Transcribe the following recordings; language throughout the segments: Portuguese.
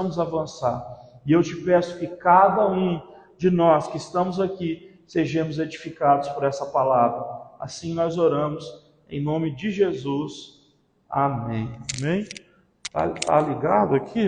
vamos avançar. E eu te peço que cada um de nós que estamos aqui sejamos edificados por essa palavra. Assim nós oramos, em nome de Jesus. Amém. Amém? Tá ligado aqui?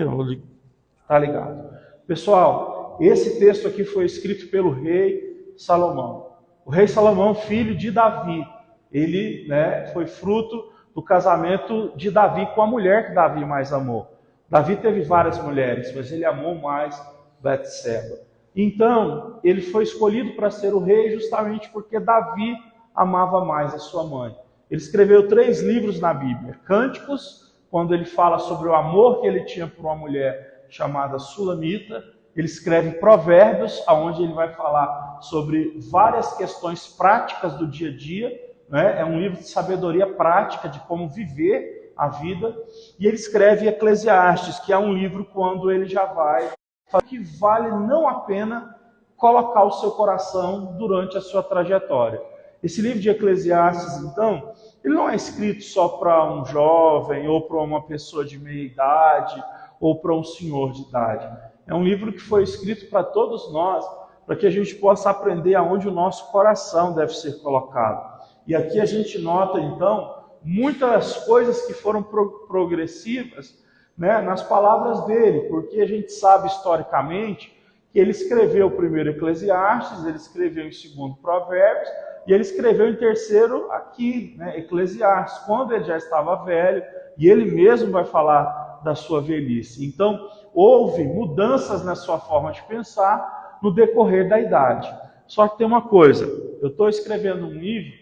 Tá ligado. Pessoal, esse texto aqui foi escrito pelo rei Salomão. O rei Salomão, filho de Davi, ele foi fruto do casamento de Davi com a mulher que Davi mais amou. Davi teve várias mulheres, mas ele amou mais Betseba. Então, ele foi escolhido para ser o rei justamente porque Davi amava mais a sua mãe. Ele escreveu 3 livros na Bíblia. Cânticos, quando ele fala sobre o amor que ele tinha por uma mulher chamada Sulamita. Ele escreve Provérbios, onde ele vai falar sobre várias questões práticas do dia a dia. É um livro de sabedoria prática, de como viver a vida. E ele escreve Eclesiastes, que é um livro quando ele já vai falar que vale não a pena colocar o seu coração durante a sua trajetória. Esse livro de Eclesiastes, então, ele não é escrito só para um jovem, ou para uma pessoa de meia idade, ou para um senhor de idade. É um livro que foi escrito para todos nós, para que a gente possa aprender aonde o nosso coração deve ser colocado. E aqui a gente nota, então, muitas coisas que foram progressivas nas palavras dele, porque a gente sabe historicamente que ele escreveu o primeiro Eclesiastes, ele escreveu em segundo Provérbios, e ele escreveu em terceiro aqui, Eclesiastes, quando ele já estava velho, e ele mesmo vai falar da sua velhice. Então, houve mudanças na sua forma de pensar no decorrer da idade. Só que tem uma coisa, eu estou escrevendo um livro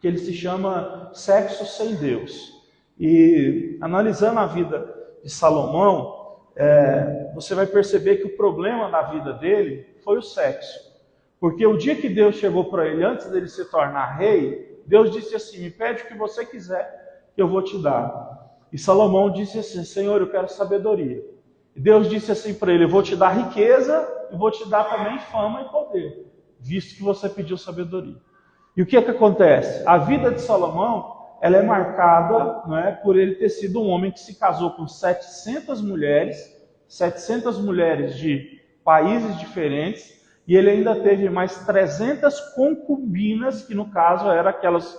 que ele se chama Sexo Sem Deus. E analisando a vida de Salomão, você vai perceber que o problema da vida dele foi o sexo. Porque o dia que Deus chegou para ele, antes dele se tornar rei, Deus disse assim: me pede o que você quiser, que eu vou te dar. E Salomão disse assim: Senhor, eu quero sabedoria. E Deus disse assim para ele: eu vou te dar riqueza e vou te dar também fama e poder, visto que você pediu sabedoria. E o que acontece? A vida de Salomão, ela é marcada por ele ter sido um homem que se casou com 700 mulheres de países diferentes, e ele ainda teve mais 300 concubinas, que no caso eram aquelas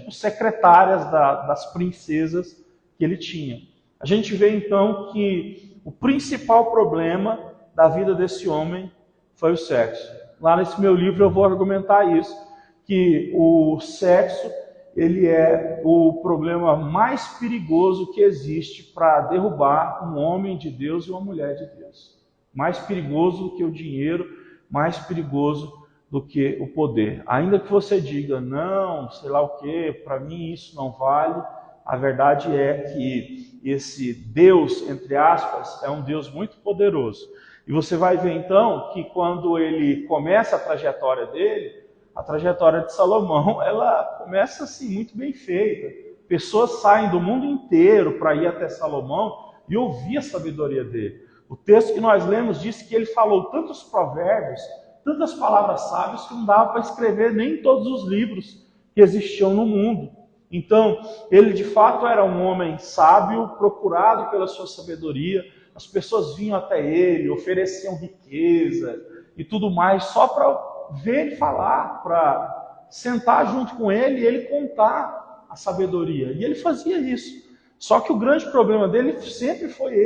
secretárias das princesas que ele tinha. A gente vê então que o principal problema da vida desse homem foi o sexo. Lá nesse meu livro eu vou argumentar isso, que o sexo ele é o problema mais perigoso que existe para derrubar um homem de Deus e uma mulher de Deus. Mais perigoso do que o dinheiro, mais perigoso do que o poder. Ainda que você diga, não, sei lá o que, para mim isso não vale, a verdade é que esse Deus, entre aspas, é um Deus muito poderoso. E você vai ver então que quando ele começa a trajetória dele, a trajetória de Salomão, ela começa assim, muito bem feita. Pessoas saem do mundo inteiro para ir até Salomão e ouvir a sabedoria dele. O texto que nós lemos diz que ele falou tantos provérbios, tantas palavras sábias, que não dava para escrever nem todos os livros que existiam no mundo. Então, ele de fato era um homem sábio, procurado pela sua sabedoria. As pessoas vinham até ele, ofereciam riqueza e tudo mais, só para ver ele falar, para sentar junto com ele e ele contar a sabedoria. E ele fazia isso. Só que o grande problema dele sempre foi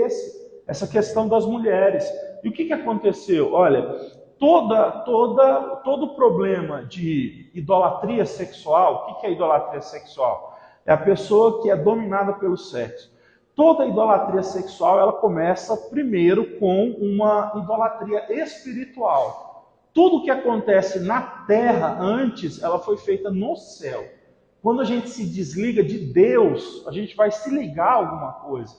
essa questão das mulheres. E o que aconteceu? Olha, todo problema de idolatria sexual, o que é idolatria sexual? É a pessoa que é dominada pelo sexo. Toda idolatria sexual, ela começa primeiro com uma idolatria espiritual. Tudo que acontece na terra antes, ela foi feita no céu. Quando a gente se desliga de Deus, a gente vai se ligar a alguma coisa.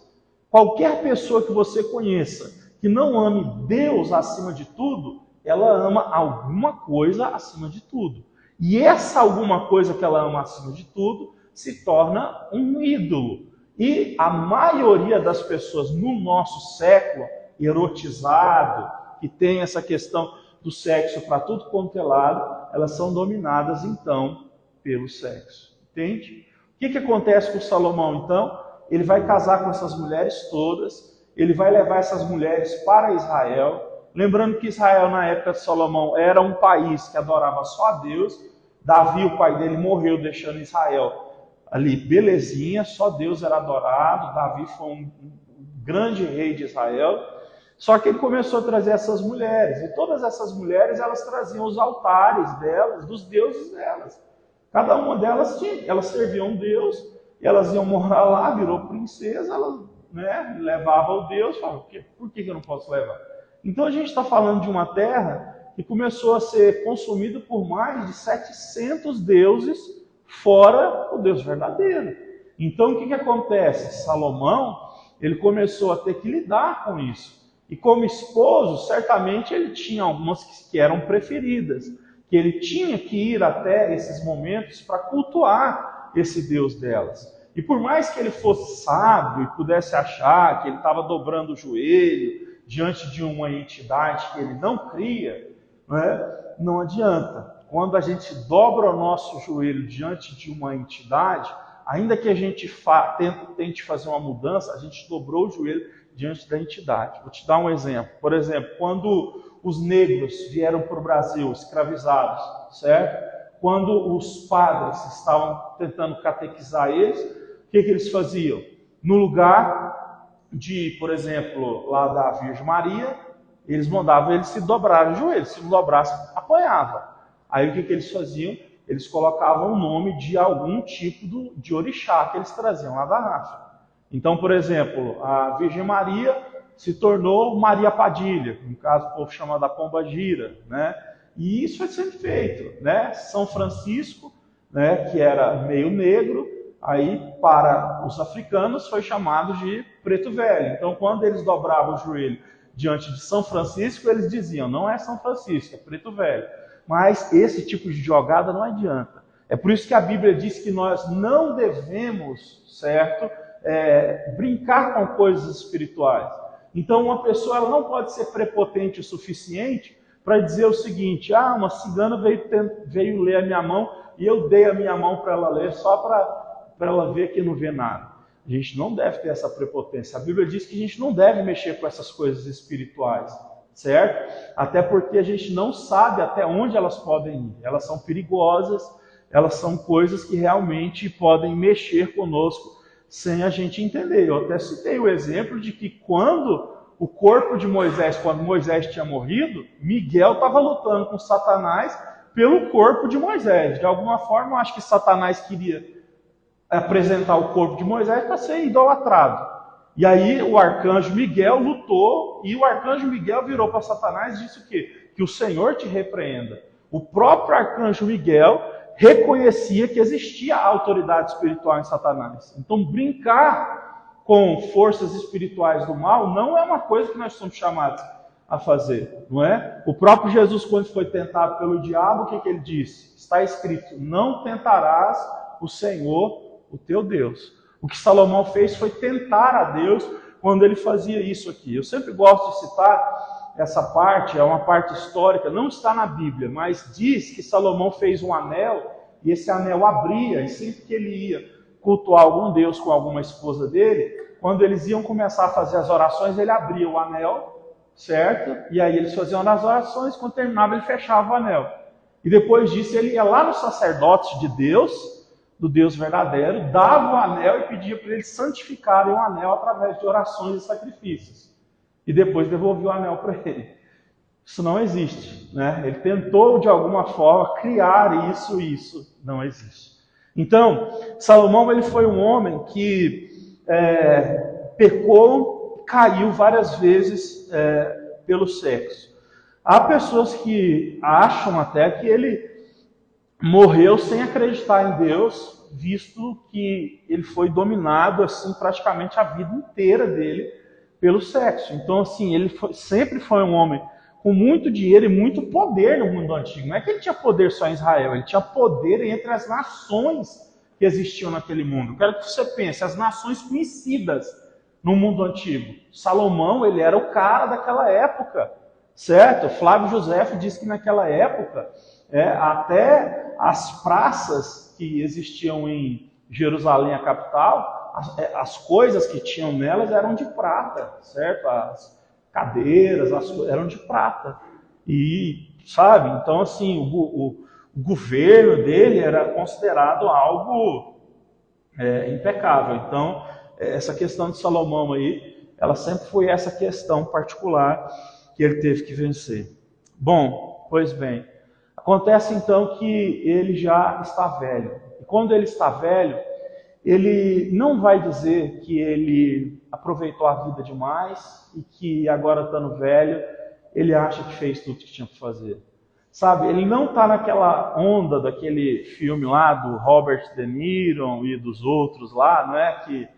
Qualquer pessoa que você conheça que não ame Deus acima de tudo, ela ama alguma coisa acima de tudo. E essa alguma coisa que ela ama acima de tudo se torna um ídolo. E a maioria das pessoas no nosso século, erotizado, que tem essa questão do sexo para tudo quanto é lado, elas são dominadas então pelo sexo. Entende? O que acontece com Salomão então? Ele vai casar com essas mulheres todas, ele vai levar essas mulheres para Israel. Lembrando que Israel, na época de Salomão, era um país que adorava só a Deus. Davi, o pai dele, morreu deixando Israel ali belezinha, só Deus era adorado. Davi foi um grande rei de Israel. Só que ele começou a trazer essas mulheres, e todas essas mulheres, elas traziam os altares delas, dos deuses delas. Cada uma delas elas serviam um Deus, e elas iam morar lá, virou princesa, elas, né, levavam o Deus, falavam, por que eu não posso levar? Então a gente está falando de uma terra que começou a ser consumida por mais de 700 deuses, fora o Deus verdadeiro. Então o que acontece? Salomão, ele começou a ter que lidar com isso. E como esposo, certamente ele tinha algumas que eram preferidas, que ele tinha que ir até esses momentos para cultuar esse Deus delas. E por mais que ele fosse sábio e pudesse achar que ele estava dobrando o joelho diante de uma entidade que ele não cria, né, não adianta. Quando a gente dobra o nosso joelho diante de uma entidade, ainda que a gente tente fazer uma mudança, a gente dobrou o joelho diante da entidade. Vou te dar um exemplo. Por exemplo, quando os negros vieram para o Brasil escravizados, certo? Quando os padres estavam tentando catequizar eles, o que eles faziam? No lugar de, por exemplo, lá da Virgem Maria, eles mandavam eles se dobrarem o joelho. Se não dobrasse, apanhava. Aí o que eles faziam? Eles colocavam o nome de algum tipo de orixá que eles traziam lá da África. Então, por exemplo, a Virgem Maria se tornou Maria Padilha, no caso o povo chama da Pomba Gira, né? E isso foi sempre feito, né? São Francisco, né, que era meio negro, aí para os africanos foi chamado de Preto Velho. Então, quando eles dobravam o joelho diante de São Francisco, eles diziam, não é São Francisco, é Preto Velho. Mas esse tipo de jogada não adianta. É por isso que a Bíblia diz que nós não devemos, certo, brincar com coisas espirituais. Então uma pessoa ela não pode ser prepotente o suficiente para dizer o seguinte, uma cigana veio ler a minha mão e eu dei a minha mão para ela ler só para ela ver que não vê nada. A gente não deve ter essa prepotência. A Bíblia diz que a gente não deve mexer com essas coisas espirituais, certo? Até porque a gente não sabe até onde elas podem ir. Elas são perigosas, elas são coisas que realmente podem mexer conosco sem a gente entender. Eu até citei o exemplo de que quando o corpo de Moisés, quando Moisés tinha morrido, Miguel estava lutando com Satanás pelo corpo de Moisés. De alguma forma, eu acho que Satanás queria apresentar o corpo de Moisés para ser idolatrado. E aí o arcanjo Miguel lutou, e o arcanjo Miguel virou para Satanás e disse o quê? Que o Senhor te repreenda. O próprio arcanjo Miguel reconhecia que existia a autoridade espiritual em Satanás. Então, brincar com forças espirituais do mal não é uma coisa que nós somos chamados a fazer, não é? O próprio Jesus, quando foi tentado pelo diabo, o que ele disse? Está escrito, não tentarás o Senhor, o teu Deus. O que Salomão fez foi tentar a Deus quando ele fazia isso aqui. Eu sempre gosto de citar essa parte, é uma parte histórica, não está na Bíblia, mas diz que Salomão fez um anel, e esse anel abria, e sempre que ele ia cultuar algum Deus com alguma esposa dele, quando eles iam começar a fazer as orações, ele abria o anel, certo? E aí eles faziam as orações, quando terminava ele fechava o anel. E depois disso ele ia lá no sacerdote de Deus, do Deus verdadeiro, dava o anel e pedia para eles santificarem o anel através de orações e sacrifícios. E depois devolveu o anel para ele. Isso não existe, né? Ele tentou de alguma forma criar isso não existe. Então, Salomão ele foi um homem que pecou, caiu várias vezes pelo sexo. Há pessoas que acham até que ele morreu sem acreditar em Deus, visto que ele foi dominado assim praticamente a vida inteira dele pelo sexo. Então, assim, ele sempre foi um homem com muito dinheiro e muito poder no mundo antigo. Não é que ele tinha poder só em Israel, ele tinha poder entre as nações que existiam naquele mundo. Eu quero que você pense, as nações conhecidas no mundo antigo. Salomão, ele era o cara daquela época, certo? Flávio Josefo diz que naquela época, até as praças que existiam em Jerusalém, a capital, as coisas que tinham nelas eram de prata, certo? As cadeiras, eram de prata. E, sabe, então assim, o governo dele era considerado algo impecável. Então, essa questão de Salomão aí, ela sempre foi essa questão particular que ele teve que vencer. Bom, pois bem, acontece então que ele já está velho. E quando ele está velho, ele não vai dizer que ele aproveitou a vida demais e que agora estando velho, ele acha que fez tudo que tinha que fazer. Sabe, ele não está naquela onda daquele filme lá do Robert De Niro e dos outros lá, não é? Que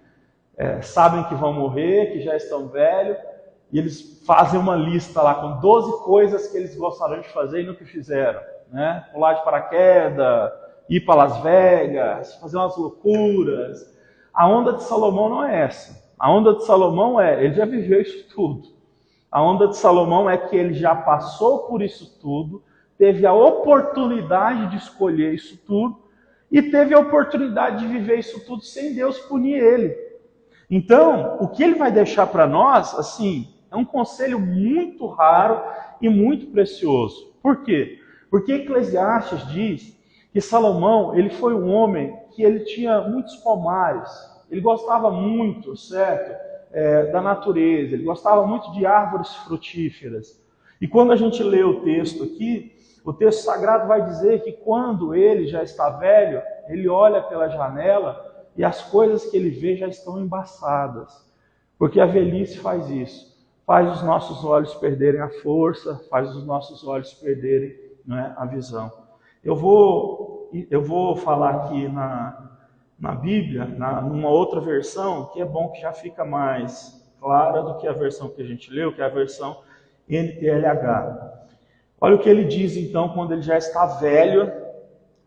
sabem que vão morrer, que já estão velhos, e eles fazem uma lista lá com 12 coisas que eles gostariam de fazer e nunca fizeram, né? Pular de paraquedas, ir para Las Vegas, fazer umas loucuras. A onda de Salomão não é essa. A onda de Salomão ele já viveu isso tudo. A onda de Salomão é que ele já passou por isso tudo, teve a oportunidade de escolher isso tudo e teve a oportunidade de viver isso tudo sem Deus punir ele. Então, o que ele vai deixar para nós, assim, é um conselho muito raro e muito precioso. Por quê? Porque Eclesiastes diz que Salomão, ele foi um homem que ele tinha muitos pomares, ele gostava muito, certo, da natureza, ele gostava muito de árvores frutíferas. E quando a gente lê o texto aqui, o texto sagrado vai dizer que quando ele já está velho, ele olha pela janela e as coisas que ele vê já estão embaçadas. Porque a velhice faz isso, faz os nossos olhos perderem a força, faz os nossos olhos perderem, né, a visão. Eu vou falar aqui na Bíblia, numa outra versão, que é bom que já fica mais clara do que a versão que a gente leu, que é a versão NTLH. Olha o que ele diz então quando ele já está velho,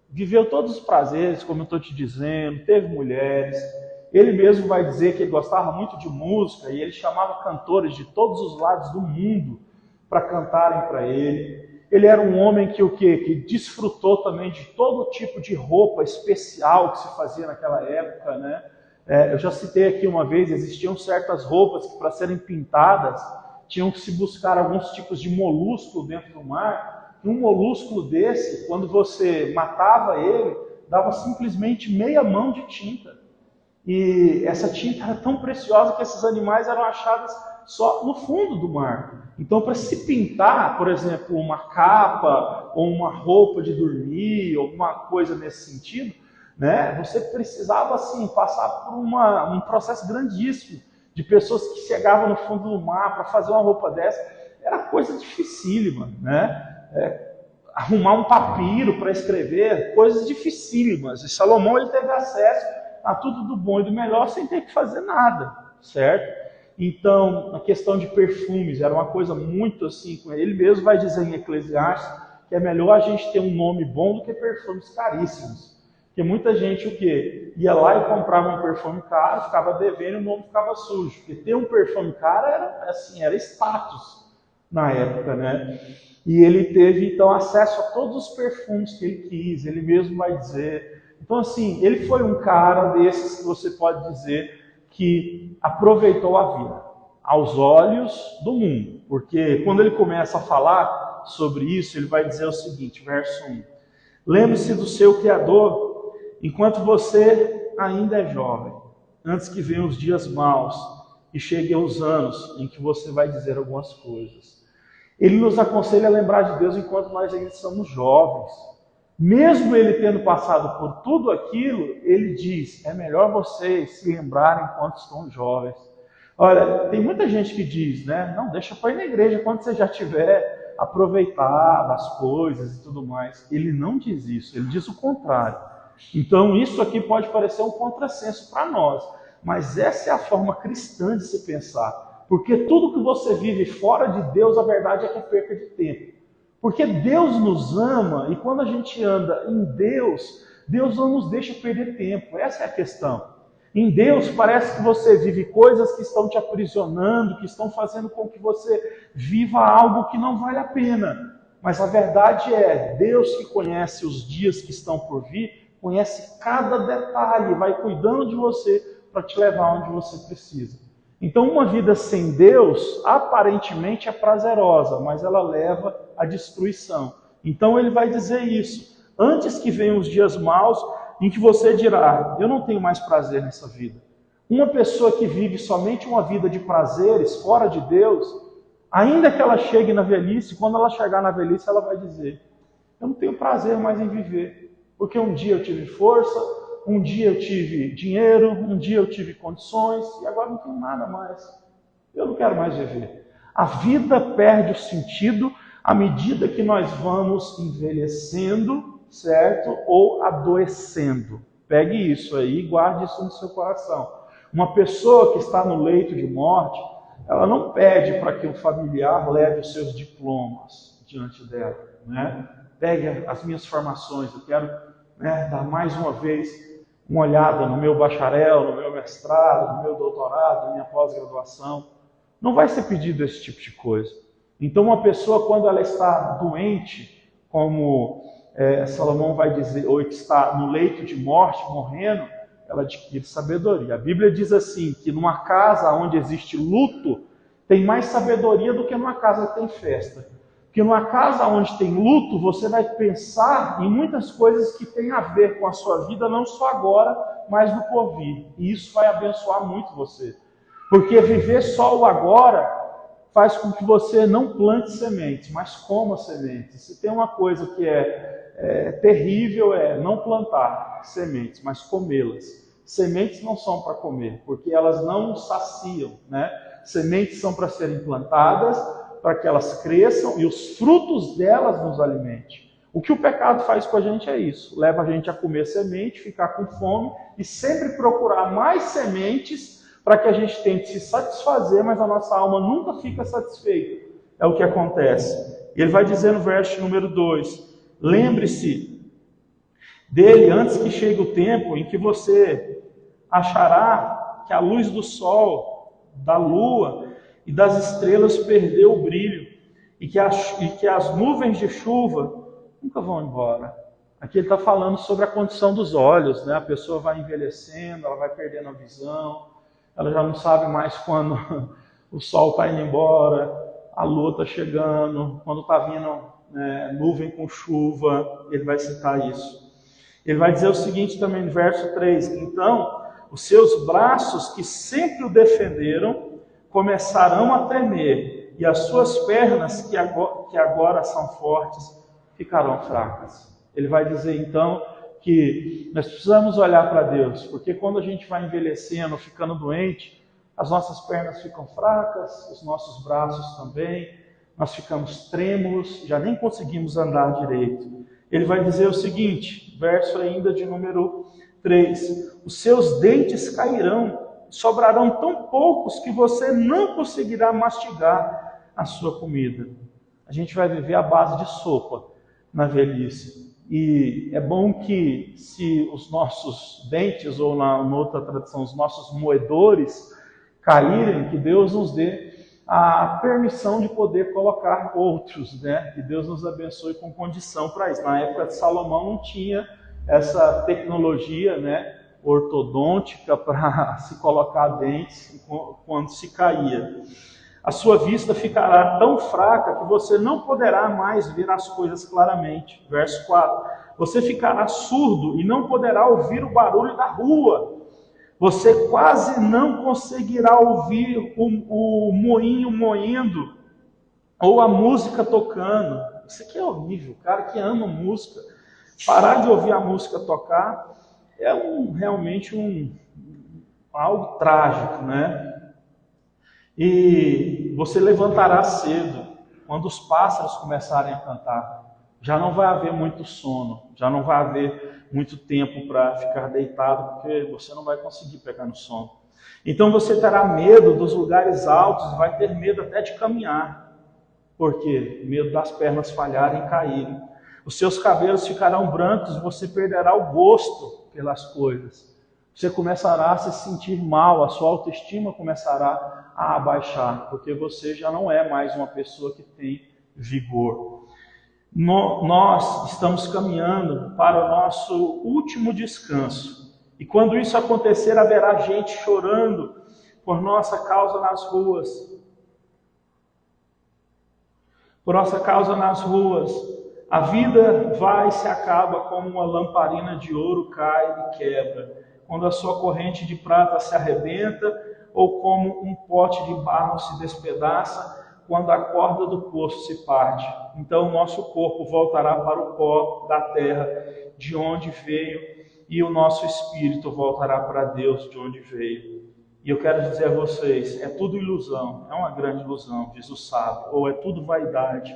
viveu todos os prazeres, como eu estou te dizendo, teve mulheres. Ele mesmo vai dizer que ele gostava muito de música e ele chamava cantores de todos os lados do mundo para cantarem para ele. Ele era um homem que desfrutou também de todo tipo de roupa especial que se fazia naquela época, né? Eu já citei aqui uma vez, existiam certas roupas que para serem pintadas tinham que se buscar alguns tipos de molúsculo dentro do mar. E um molúsculo desse, quando você matava ele, dava simplesmente meia mão de tinta. E essa tinta era tão preciosa que esses animais eram achados só no fundo do mar. Então, para se pintar, por exemplo, uma capa ou uma roupa de dormir, alguma coisa nesse sentido, né, você precisava assim passar por um processo grandíssimo de pessoas que chegavam no fundo do mar para fazer uma roupa dessa. Era coisa dificílima, né? Arrumar um papiro para escrever, coisas dificílimas. E Salomão ele teve acesso a tudo do bom e do melhor sem ter que fazer nada, certo? Então, a questão de perfumes era uma coisa muito assim, ele mesmo vai dizer em Eclesiastes que é melhor a gente ter um nome bom do que perfumes caríssimos. Porque muita gente o quê? Ia lá e comprava um perfume caro, ficava devendo e o nome ficava sujo. Porque ter um perfume caro era status na época, né? E ele teve então acesso a todos os perfumes que ele quis, ele mesmo vai dizer. Então assim, ele foi um cara desses que você pode dizer que aproveitou a vida aos olhos do mundo. Porque quando ele começa a falar sobre isso, ele vai dizer o seguinte, verso 1. Lembre-se do seu Criador enquanto você ainda é jovem, antes que venham os dias maus e cheguem os anos em que você vai dizer algumas coisas. Ele nos aconselha a lembrar de Deus enquanto nós ainda somos jovens. Mesmo ele tendo passado por tudo aquilo, ele diz, é melhor vocês se lembrarem enquanto estão jovens. Olha, tem muita gente que diz, né? Não, deixa para ir na igreja quando você já tiver aproveitado as coisas e tudo mais. Ele não diz isso, ele diz o contrário. Então isso aqui pode parecer um contrassenso para nós, mas essa é a forma cristã de se pensar. Porque tudo que você vive fora de Deus, a verdade é que é perca de tempo. Porque Deus nos ama e quando a gente anda em Deus, Deus não nos deixa perder tempo. Essa é a questão. Em Deus parece que você vive coisas que estão te aprisionando, que estão fazendo com que você viva algo que não vale a pena. Mas a verdade é, Deus que conhece os dias que estão por vir, conhece cada detalhe, vai cuidando de você para te levar onde você precisa. Então, uma vida sem Deus, aparentemente é prazerosa, mas ela leva à destruição. Então, ele vai dizer isso. Antes que venham os dias maus, em que você dirá, eu não tenho mais prazer nessa vida. Uma pessoa que vive somente uma vida de prazeres, fora de Deus, ainda que ela chegue na velhice, quando ela chegar na velhice, ela vai dizer, eu não tenho prazer mais em viver, porque um dia eu tive força, um dia eu tive dinheiro, um dia eu tive condições, e agora não tenho nada mais. Eu não quero mais viver. A vida perde o sentido à medida que nós vamos envelhecendo, certo? Ou adoecendo. Pegue isso aí e guarde isso no seu coração. Uma pessoa que está no leito de morte, ela não pede para que o familiar leve os seus diplomas diante dela, né? Pegue as minhas formações, eu quero, né, dar mais uma vez uma olhada no meu bacharel, no meu mestrado, no meu doutorado, na minha pós-graduação. Não vai ser pedido esse tipo de coisa. Então, uma pessoa, quando ela está doente, como Salomão vai dizer, ou está no leito de morte, morrendo, ela adquire sabedoria. A Bíblia diz assim, que numa casa onde existe luto, tem mais sabedoria do que numa casa que tem festa. Porque numa casa onde tem luto, você vai pensar em muitas coisas que têm a ver com a sua vida, não só agora, mas no porvir. E isso vai abençoar muito você. Porque viver só o agora faz com que você não plante sementes, mas coma sementes. Se tem uma coisa que é terrível, é não plantar sementes, mas comê-las. Sementes não são para comer, porque elas não saciam, né? Sementes são para serem plantadas, para que elas cresçam e os frutos delas nos alimentem. O que o pecado faz com a gente é isso, leva a gente a comer semente, ficar com fome e sempre procurar mais sementes para que a gente tente se satisfazer, mas a nossa alma nunca fica satisfeita. É o que acontece. Ele vai dizer no verso número 2, lembre-se dele antes que chegue o tempo em que você achará que a luz do sol, da lua e das estrelas perdeu o brilho e que as nuvens de chuva nunca vão embora. Aqui ele está falando sobre a condição dos olhos, né? A pessoa vai envelhecendo, ela vai perdendo a visão, ela já não sabe mais quando o sol está indo embora, a lua está chegando, quando está vindo nuvem com chuva, ele vai citar isso. Ele vai dizer o seguinte também no verso 3, então os seus braços que sempre o defenderam começarão a tremer, e as suas pernas que agora são fortes ficarão fracas. Ele vai dizer então que nós precisamos olhar para Deus, porque quando a gente vai envelhecendo, ficando doente, as nossas pernas ficam fracas, os nossos braços também, nós ficamos trêmulos, já nem conseguimos andar direito. Ele vai dizer o seguinte, verso ainda de número 3, os seus dentes cairão, sobrarão tão poucos que você não conseguirá mastigar a sua comida. A gente vai viver à base de sopa na velhice. E é bom que se os nossos dentes, ou na outra tradução, os nossos moedores caírem, que Deus nos dê a permissão de poder colocar outros, né? Que Deus nos abençoe com condição para isso. Na época de Salomão não tinha essa tecnologia, né, ortodôntica para se colocar dentes quando se caía. A sua vista ficará tão fraca que você não poderá mais ver as coisas claramente. Verso 4. Você ficará surdo e não poderá ouvir o barulho da rua. Você quase não conseguirá ouvir o moinho moendo ou a música tocando. Isso aqui é horrível. O cara que ama música, parar de ouvir a música tocar é realmente algo trágico, né? E você levantará cedo, quando os pássaros começarem a cantar. Já não vai haver muito sono, já não vai haver muito tempo para ficar deitado, porque você não vai conseguir pegar no sono. Então você terá medo dos lugares altos, vai ter medo até de caminhar. Por quê? Medo das pernas falharem e caírem. Os seus cabelos ficarão brancos, você perderá o gosto pelas coisas. Você começará a se sentir mal, a sua autoestima começará a abaixar, porque você já não é mais uma pessoa que tem vigor. Nós estamos caminhando para o nosso último descanso. E quando isso acontecer, haverá gente chorando por nossa causa nas ruas. Por nossa causa nas ruas. A vida vai e se acaba como uma lamparina de ouro cai e quebra. Quando a sua corrente de prata se arrebenta, ou como um pote de barro se despedaça, quando a corda do poço se parte. Então o nosso corpo voltará para o pó da terra, de onde veio, e o nosso espírito voltará para Deus, de onde veio. E eu quero dizer a vocês, é tudo ilusão, é uma grande ilusão, diz o sábio, ou é tudo vaidade,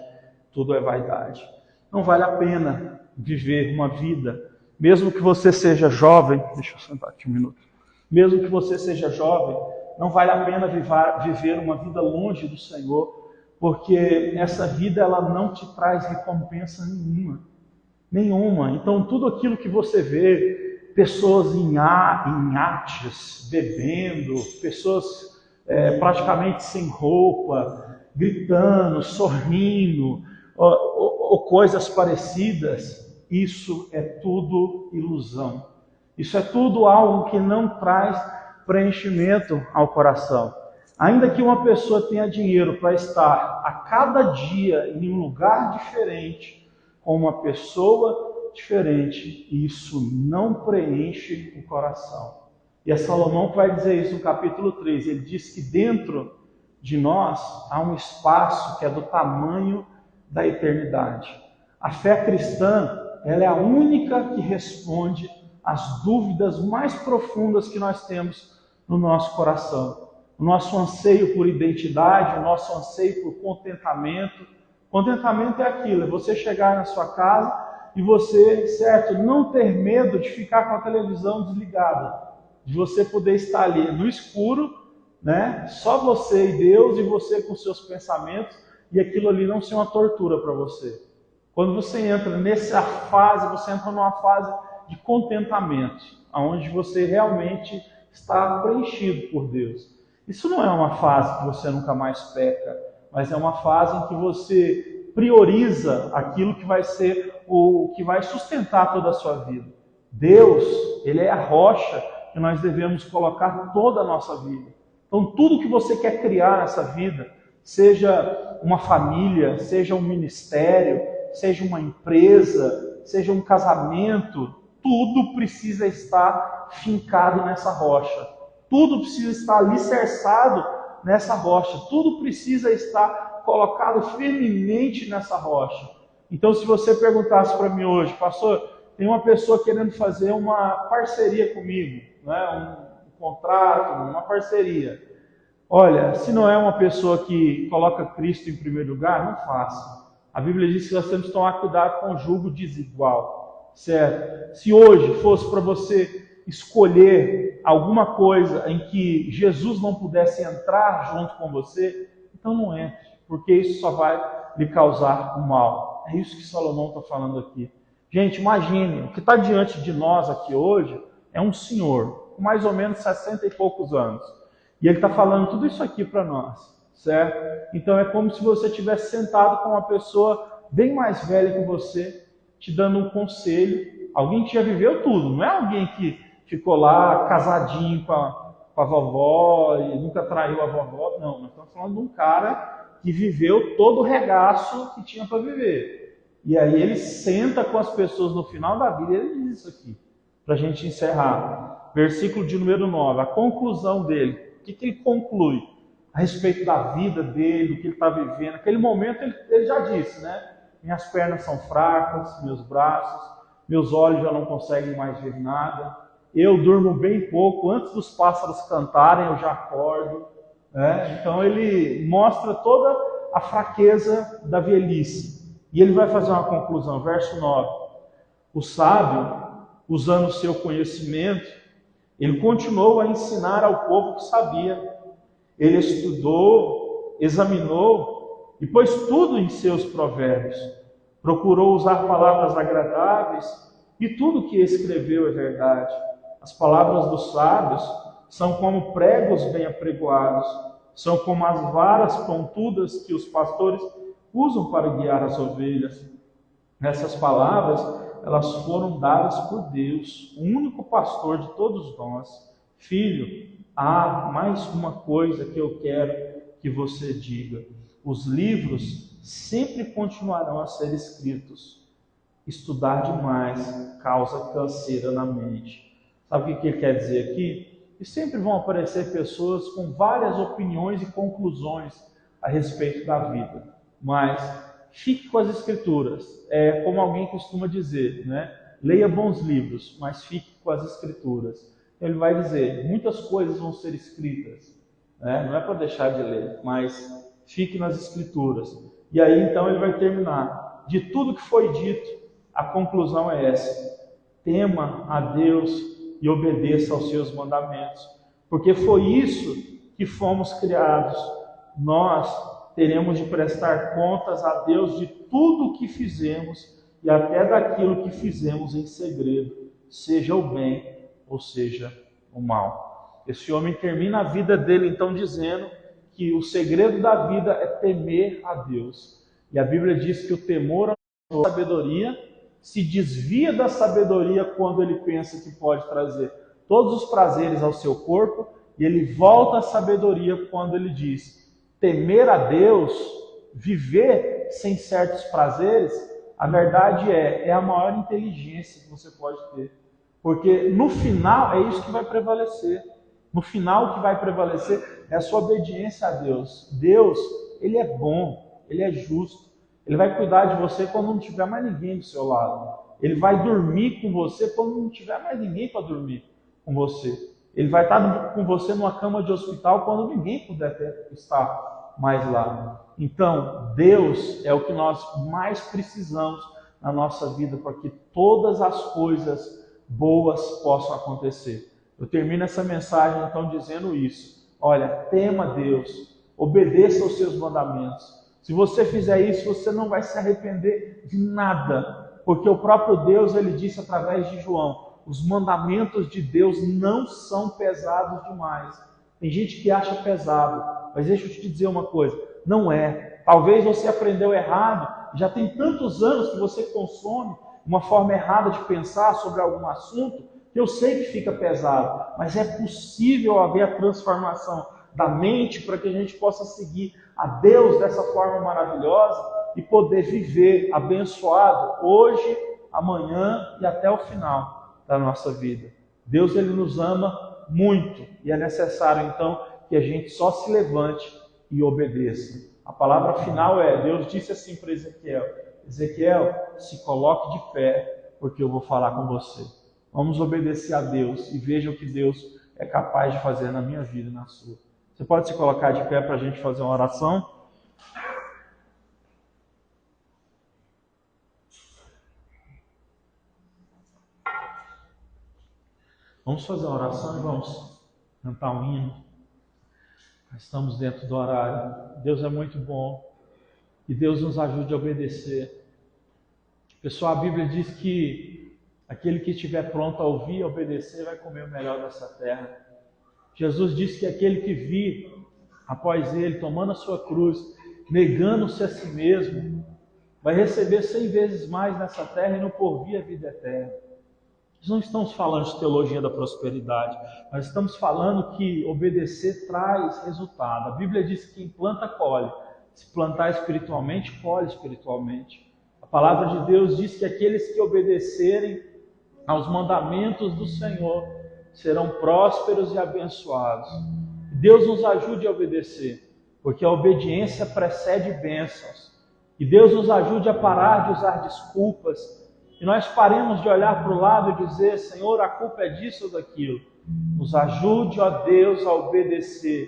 tudo é vaidade. Não vale a pena viver uma vida, mesmo que você seja jovem, deixa eu sentar aqui um minuto, mesmo que você seja jovem, não vale a pena viver uma vida longe do Senhor, porque essa vida ela não te traz recompensa nenhuma. Então tudo aquilo que você vê, pessoas em iates, bebendo, pessoas praticamente sem roupa, gritando, sorrindo, ou coisas parecidas, isso é tudo ilusão. Isso é tudo algo que não traz preenchimento ao coração. Ainda que uma pessoa tenha dinheiro para estar a cada dia em um lugar diferente, com uma pessoa diferente, isso não preenche o coração. E é Salomão que vai dizer isso no capítulo 3. Ele diz que dentro de nós há um espaço que é do tamanho da eternidade. A fé cristã, ela é a única que responde às dúvidas mais profundas que nós temos no nosso coração. O nosso anseio por identidade, o nosso anseio por contentamento. Contentamento é aquilo, é você chegar na sua casa e você, certo, não ter medo de ficar com a televisão desligada, de você poder estar ali no escuro, né? Só você e Deus, e você com seus pensamentos, e aquilo ali não ser uma tortura para você. Quando você entra nessa fase, você entra numa fase de contentamento, onde você realmente está preenchido por Deus. Isso não é uma fase que você nunca mais peca, mas é uma fase em que você prioriza aquilo que vai ser o que vai sustentar toda a sua vida. Deus, Ele é a rocha que nós devemos colocar toda a nossa vida. Então tudo que você quer criar nessa vida, seja uma família, seja um ministério, seja uma empresa, seja um casamento, tudo precisa estar fincado nessa rocha. Tudo precisa estar alicerçado nessa rocha. Tudo precisa estar colocado firmemente nessa rocha. Então, se você perguntasse para mim hoje, pastor, tem uma pessoa querendo fazer uma parceria comigo, né? Um contrato, uma parceria. Olha, se não é uma pessoa que coloca Cristo em primeiro lugar, não faça. A Bíblia diz que nós temos que tomar cuidado com o jugo desigual, certo? Se hoje fosse para você escolher alguma coisa em que Jesus não pudesse entrar junto com você, então não entre, porque isso só vai lhe causar o mal. É isso que Salomão está falando aqui. Gente, imagine, o que está diante de nós aqui hoje é um senhor, com mais ou menos 60 e poucos anos. E ele está falando tudo isso aqui para nós, certo? Então é como se você estivesse sentado com uma pessoa bem mais velha que você, te dando um conselho. Alguém que já viveu tudo, não é alguém que ficou lá casadinho com a vovó e nunca traiu a vovó. Não, nós estamos falando de um cara que viveu todo o regaço que tinha para viver. E aí ele senta com as pessoas no final da vida e ele diz isso aqui, para a gente encerrar. Versículo de número 9, a conclusão dele. O que ele conclui a respeito da vida dele, do que ele está vivendo? Naquele momento ele já disse, né? Minhas pernas são fracas, meus braços, meus olhos já não conseguem mais ver nada. Eu durmo bem pouco, antes dos pássaros cantarem eu já acordo. Né? Então ele mostra toda a fraqueza da velhice. E ele vai fazer uma conclusão, verso 9. O sábio, usando o seu conhecimento, ele continuou a ensinar ao povo que sabia. Ele estudou, examinou e pôs tudo em seus provérbios. Procurou usar palavras agradáveis e tudo que escreveu é verdade. As palavras dos sábios são como pregos bem apregoados, são como as varas pontudas que os pastores usam para guiar as ovelhas. Nessas palavras elas foram dadas por Deus, o único pastor de todos nós. Filho, há mais uma coisa que eu quero que você diga. Os livros sempre continuarão a ser escritos. Estudar demais causa canseira na mente. Sabe o que ele quer dizer aqui? E sempre vão aparecer pessoas com várias opiniões e conclusões a respeito da vida. Mas fique com as escrituras. É como alguém costuma dizer, né? Leia bons livros, mas fique com as escrituras. Ele vai dizer, muitas coisas vão ser escritas, né? Não é para deixar de ler, mas fique nas escrituras. E aí então ele vai terminar. De tudo que foi dito, a conclusão é essa: tema a Deus e obedeça aos seus mandamentos, porque foi isso que fomos criados. Nós teremos de prestar contas a Deus de tudo o que fizemos e até daquilo que fizemos em segredo, seja o bem ou seja o mal. Esse homem termina a vida dele então dizendo que o segredo da vida é temer a Deus. E a Bíblia diz que o temor à sabedoria se desvia da sabedoria quando ele pensa que pode trazer todos os prazeres ao seu corpo, e ele volta à sabedoria quando ele diz: temer a Deus, viver sem certos prazeres, a verdade é a maior inteligência que você pode ter. Porque no final é isso que vai prevalecer. No final o que vai prevalecer é a sua obediência a Deus. Deus, Ele é bom, Ele é justo. Ele vai cuidar de você quando não tiver mais ninguém do seu lado. Ele vai dormir com você quando não tiver mais ninguém para dormir com você. Ele vai estar com você numa cama de hospital quando ninguém puder estar mais lá. Então, Deus é o que nós mais precisamos na nossa vida para que todas as coisas boas possam acontecer. Eu termino essa mensagem então dizendo isso. Olha, tema Deus, obedeça aos seus mandamentos. Se você fizer isso, você não vai se arrepender de nada, porque o próprio Deus, ele disse através de João: os mandamentos de Deus não são pesados demais. Tem gente que acha pesado, mas deixa eu te dizer uma coisa, não é. Talvez você aprendeu errado, já tem tantos anos que você consome uma forma errada de pensar sobre algum assunto, que eu sei que fica pesado, mas é possível haver a transformação da mente para que a gente possa seguir a Deus dessa forma maravilhosa e poder viver abençoado hoje, amanhã e até o final da nossa vida. Deus, ele nos ama muito e é necessário então que a gente só se levante e obedeça. A palavra final é, Deus disse assim para Ezequiel: Ezequiel, se coloque de pé, porque eu vou falar com você. Vamos obedecer a Deus e veja o que Deus é capaz de fazer na minha vida e na sua. Você pode se colocar de pé para a gente fazer uma oração? Vamos fazer uma oração e vamos cantar um hino. Estamos dentro do horário. Deus é muito bom e Deus nos ajude a obedecer. Pessoal, a Bíblia diz que aquele que estiver pronto a ouvir e obedecer vai comer o melhor dessa terra. Jesus disse que aquele que vir após ele, tomando a sua cruz, negando-se a si mesmo, vai receber 100 vezes mais nessa terra e no porvir a vida eterna. Nós não estamos falando de teologia da prosperidade, nós estamos falando que obedecer traz resultado. A Bíblia diz que quem planta, colhe. Se plantar espiritualmente, colhe espiritualmente. A palavra de Deus diz que aqueles que obedecerem aos mandamentos do Senhor serão prósperos e abençoados. Deus nos ajude a obedecer, porque a obediência precede bênçãos. E Deus nos ajude a parar de usar desculpas, e nós paremos de olhar para o lado e dizer: Senhor, a culpa é disso ou daquilo. Nos ajude, ó Deus, a obedecer